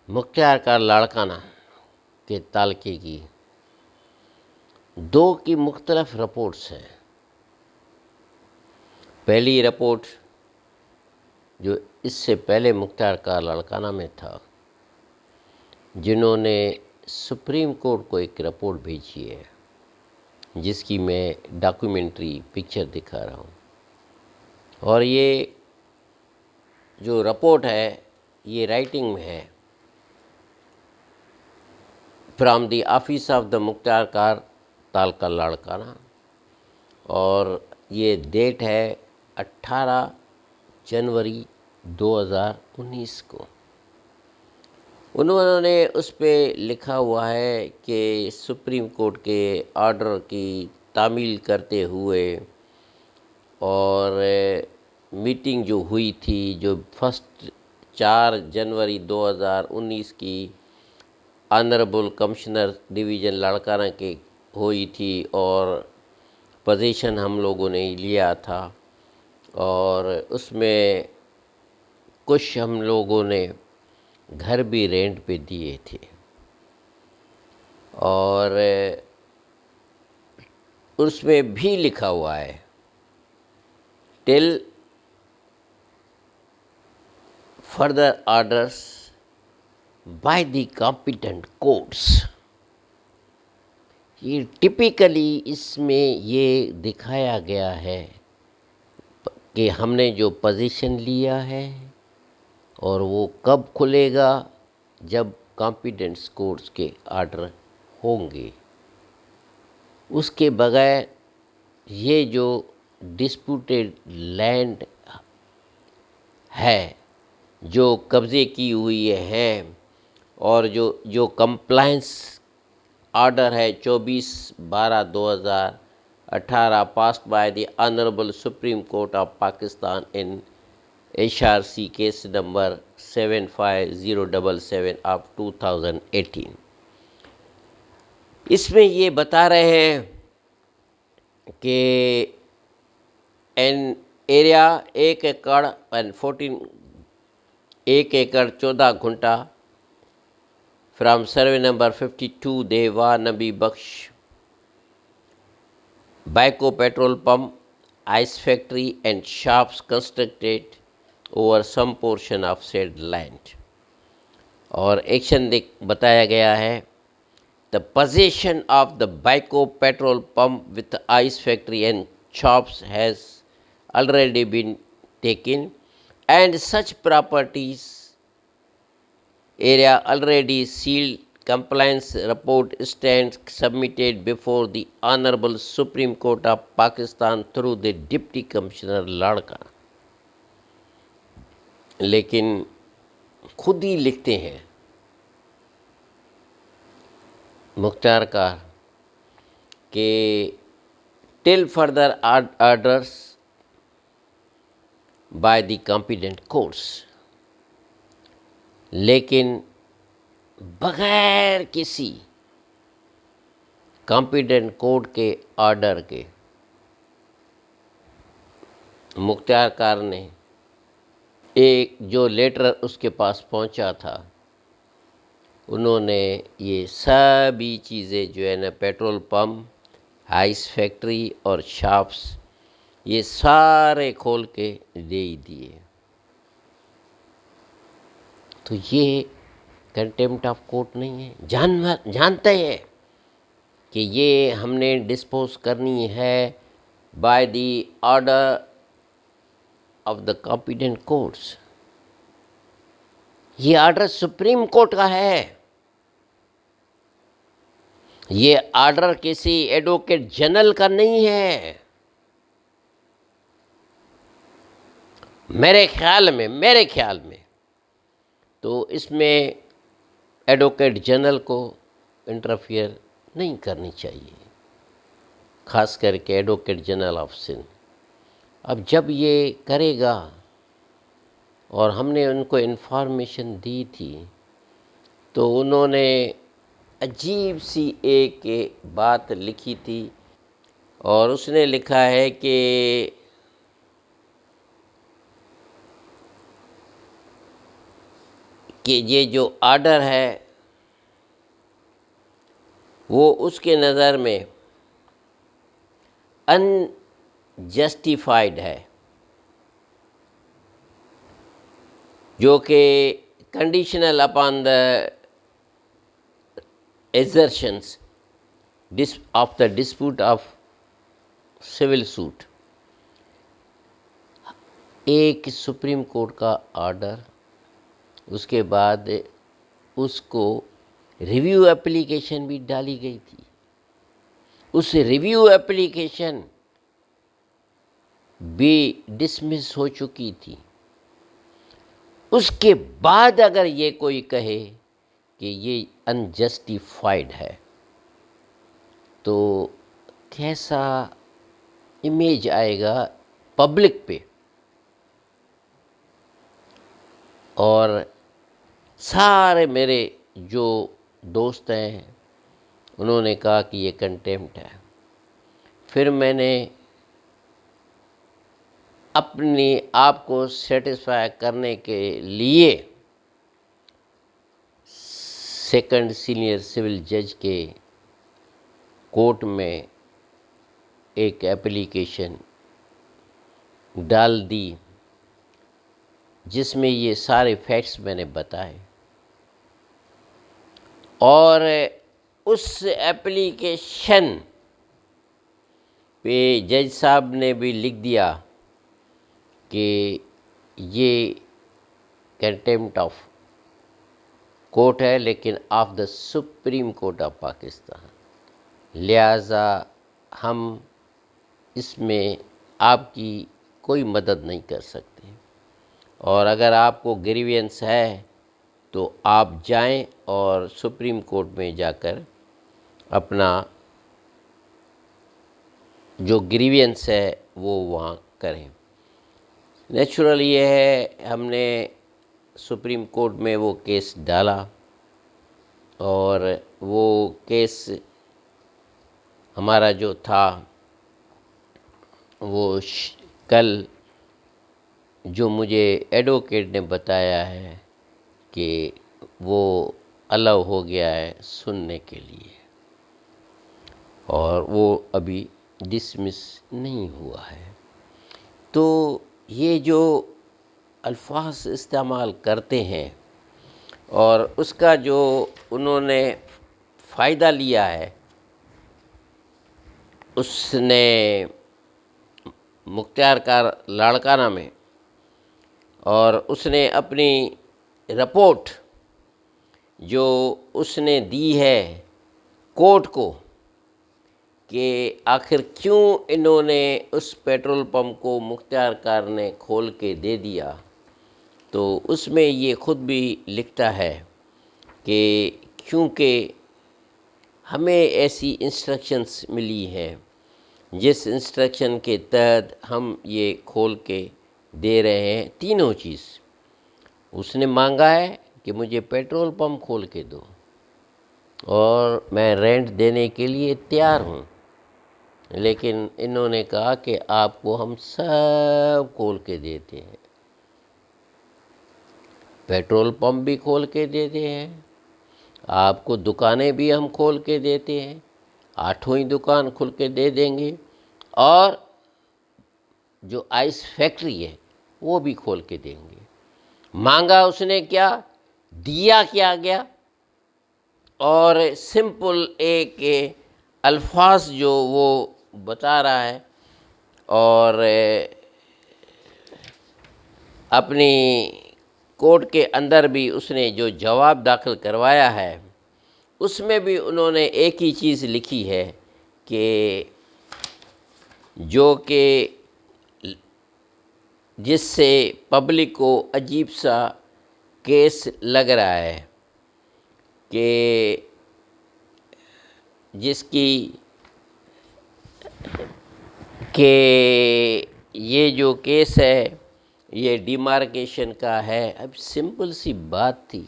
مختار کا لاڑکانہ کے تعلقے کی دو کی مختلف رپورٹس ہیں۔ پہلی رپورٹ جو اس سے پہلے مختار کا لاڑکانہ میں تھا، جنہوں نے سپریم کورٹ کو ایک رپورٹ بھیجی ہے، جس کی میں ڈاکیومنٹری پکچر دکھا رہا ہوں، اور یہ جو رپورٹ ہے یہ رائٹنگ میں ہے، from the office of the mukhtiarkar taluka Larkana, اور یہ ڈیٹ ہے 18 جنوری 2019 کو۔ انہوں نے اس پہ لکھا ہوا ہے کہ سپریم کورٹ کے آرڈر کی تعمیل کرتے ہوئے اور میٹنگ جو ہوئی تھی، جو 4 جنوری 2019 کی آنریبل کمشنر ڈویژن لاڑکانہ کے ہوئی تھی، اور پوزیشن ہم لوگوں نے لیا تھا، اور اس میں کچھ ہم لوگوں نے گھر بھی رینٹ پہ دیے تھے، اور اس میں بھی لکھا ہوا ہے till further orders by the competent courts. یہ ٹپیکلی اس میں یہ دکھایا گیا ہے کہ ہم نے جو پوزیشن لیا ہے اور وہ کب کھلے گا، جب کمپیٹنٹ کورٹس کے آرڈر ہوں گے۔ اس کے بغیر یہ جو ڈسپیوٹیڈ لینڈ ہے، جو قبضے کی ہوئی ہے، اور جو کمپلائنس آرڈر ہے 24/12/2018 passed by the honourable supreme court of Pakistan in HRC case number 75077 of 2018۔ اس میں یہ بتا رہے ہیں کہ این ایریا 1 ایکڑ 14 گھنٹہ فرام سروے نمبر 52 دیوا نبی بخش بائیکو petrol pump ice factory and shops constructed over some portion of said land, اور ایکشن بتایا گیا ہے the possession of the Baico petrol pump with ice factory and shops has already been taken, and such properties area already sealed. Compliance report stands submitted before the Honorable Supreme Court of Pakistan through the Deputy Commissioner Larkana. لیکن خود ہی لکھتے ہیں mukhtiarkar کہ till further orders by the competent courts, لیکن بغیر کسی competent court کے order کے مختار کار نے ایک جو لیٹر اس کے پاس پہنچا تھا، انہوں نے یہ سبھی چیزیں جو ہے نا، پیٹرول پمپ، آئس فیکٹری اور شاپس، یہ سارے کھول کے دے ہی دیے۔ تو یہ کنٹیمپٹ آف کورٹ نہیں ہے، جانتے ہیں کہ یہ ہم نے ڈسپوز کرنی ہے by the order of the competent courts. یہ آرڈر سپریم کورٹ کا ہے، یہ آرڈر کسی ایڈوکیٹ جنرل کا نہیں ہے۔ میرے خیال میں تو اس میں ایڈوکیٹ جنرل کو انٹرفیئر نہیں کرنی چاہیے، خاص کر کے ایڈوکیٹ جنرل آف سندھ۔ اب جب یہ کرے گا، اور ہم نے ان کو انفارمیشن دی تھی، تو انہوں نے عجیب سی ایک بات لکھی تھی، اور اس نے لکھا ہے کہ کہ یہ جو آرڈر ہے وہ اس کے نظر میں انجسٹیفائڈ ہے، جو کہ conditional upon the assertions of the dispute of civil suit. ایک سپریم کورٹ کا آرڈر، اس کے بعد اس کو ریویو اپلیکیشن بھی ڈالی گئی تھی. اس ریویو اپلیکیشن بھی ڈسمس ہو چکی تھی. اس کے بعد اگر یہ کوئی کہے کہ یہ انجسٹیفائڈ ہے تو کیسا امیج آئے گا پبلک پہ. اور سارے میرے جو دوست ہیں انہوں نے کہا کہ یہ کنٹیمپٹ ہے. پھر میں نے اپنی آپ کو سیٹسفائی کرنے کے لیے سیکنڈ سینئر سول جج کے کورٹ میں ایک اپلیکیشن ڈال دی جس میں یہ سارے فیکٹس میں نے بتائے، اور اس اپلیکیشن پہ جج صاحب نے بھی لکھ دیا کہ یہ کنٹیمپٹ آف کورٹ ہے، لیکن of the supreme court of Pakistan, لہٰذا ہم اس میں آپ کی کوئی مدد نہیں کر سکتے، اور اگر آپ کو گریوینس ہے تو آپ جائیں اور سپریم کورٹ میں جا کر اپنا جو گریوینس ہے وہ وہاں کریں. نیچرل یہ ہے، ہم نے سپریم کورٹ میں وہ کیس ڈالا، اور وہ کیس ہمارا جو تھا وہ کل جو مجھے ایڈوکیٹ نے بتایا ہے کہ وہ الاؤ ہو گیا ہے سننے کے لیے، اور وہ ابھی ڈسمس نہیں ہوا ہے. تو یہ جو الفاظ استعمال کرتے ہیں اور اس کا جو انہوں نے فائدہ لیا ہے، اس نے مختار کا لاڑکانہ میں، اور اس نے اپنی رپورٹ جو اس نے دی ہے کورٹ کو کہ آخر کیوں انہوں نے اس پیٹرول پمپ کو مختار کار نے کھول کے دے دیا، تو اس میں یہ خود بھی لکھتا ہے کہ کیونکہ ہمیں ایسی انسٹرکشنز ملی ہیں جس انسٹرکشن کے تحت ہم یہ کھول کے دے رہے ہیں. تینوں چیز اس نے مانگا ہے کہ مجھے پیٹرول پمپ کھول کے دو، اور میں رینٹ دینے کے لیے تیار ہوں، لیکن انہوں نے کہا کہ آپ کو ہم سب کھول کے دیتے ہیں، پیٹرول پمپ بھی کھول کے دیتے ہیں، آپ کو دکانیں بھی ہم کھول کے دیتے ہیں، 8 دکان کھل کے دے دیں گے، اور جو آئس فیکٹری ہے وہ بھی کھول کے دیں گے. مانگا اس نے کیا، دیا کیا گیا، اور سمپل ایک الفاظ جو وہ بتا رہا ہے، اور اپنی کورٹ کے اندر بھی اس نے جو جواب داخل کروایا ہے اس میں بھی انہوں نے ایک ہی چیز لکھی ہے کہ جو کہ جس سے پبلک کو عجیب سا کیس لگ رہا ہے، کہ جس کی کہ یہ جو کیس ہے یہ ڈیمارکیشن کا ہے. اب سمپل سی بات تھی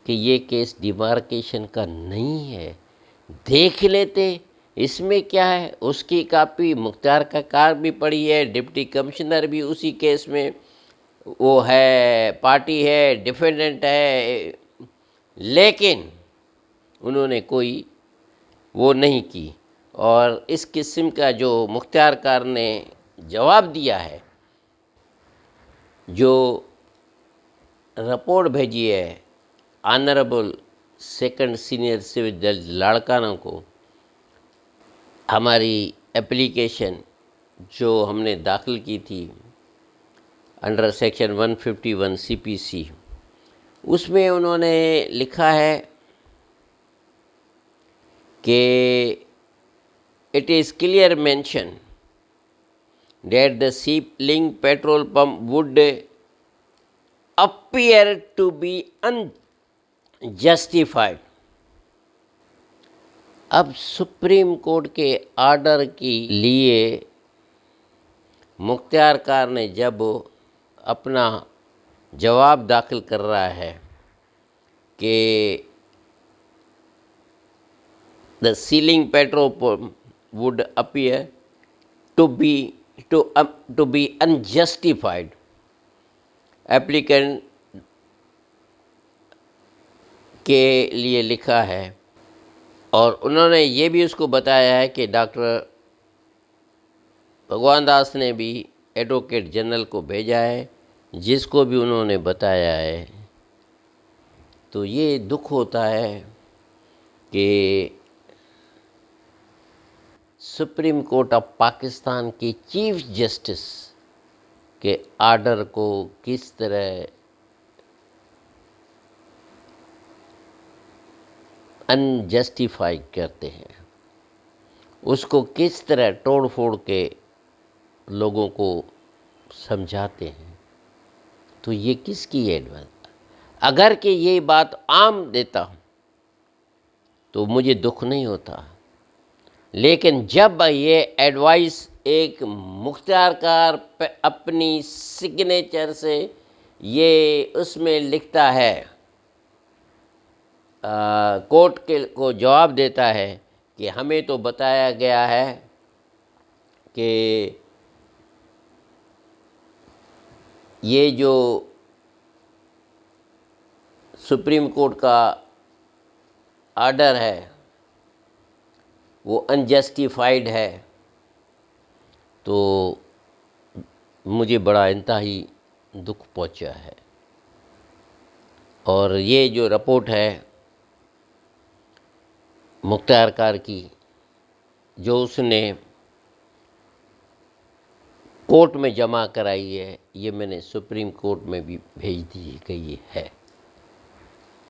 کہ یہ کیس ڈیمارکیشن کا نہیں ہے، دیکھ لیتے اس میں کیا ہے. اس کی کاپی مختار کا کار بھی پڑی ہے، ڈپٹی کمشنر بھی اسی کیس میں وہ ہے پارٹی ہے، ڈیفینڈنٹ ہے، لیکن انہوں نے کوئی وہ نہیں کی۔ اور اس قسم کا جو مختار کار نے جواب دیا ہے، جو رپورٹ بھیجی ہے آنریبل سیکنڈ سینئر سول جج لاڑکانہ کو، ہماری اپلیکیشن جو ہم نے داخل کی تھی انڈر سیکشن 151 سی پی سی، اس میں انہوں نے لکھا ہے کہ it is clear mention that the ceiling petrol pump would appear to be unjustified۔ اب سپریم کورٹ کے آرڈر کے لیے مختار کار نے جب اپنا جواب داخل کر رہا ہے کہ the ceiling petrol pump would appear to be unjustified، applicant کے لیے لکھا ہے۔ اور انہوں نے یہ بھی اس کو بتایا ہے کہ ڈاکٹر بھگوان داس نے بھی ایڈوکیٹ جنرل کو بھیجا ہے، جس کو بھی انہوں نے بتایا ہے۔ تو یہ دکھ ہوتا ہے کہ سپریم کورٹ آف پاکستان کی چیف جسٹس کے آرڈر کو کس طرح انجسٹیفائی کرتے ہیں، اس کو کس طرح توڑ پھوڑ کے لوگوں کو سمجھاتے ہیں۔ تو یہ کس کی ایڈوائس؟ اگر کہ یہ بات عام دیتا تو مجھے دکھ نہیں ہوتا، لیکن جب یہ ایڈوائس ایک مختار کار اپنی سگنیچر سے یہ اس میں لکھتا ہے، کورٹ کو جواب دیتا ہے کہ ہمیں تو بتایا گیا ہے کہ یہ جو سپریم کورٹ کا آرڈر ہے وہ انجسٹیفائیڈ ہے، تو مجھے بڑا انتہائی دکھ پہنچا ہے۔ اور یہ جو رپورٹ ہے مختار کار کی، جو اس نے کورٹ میں جمع کرائی ہے، یہ میں نے سپریم کورٹ میں بھی بھیج دی گئی ہے۔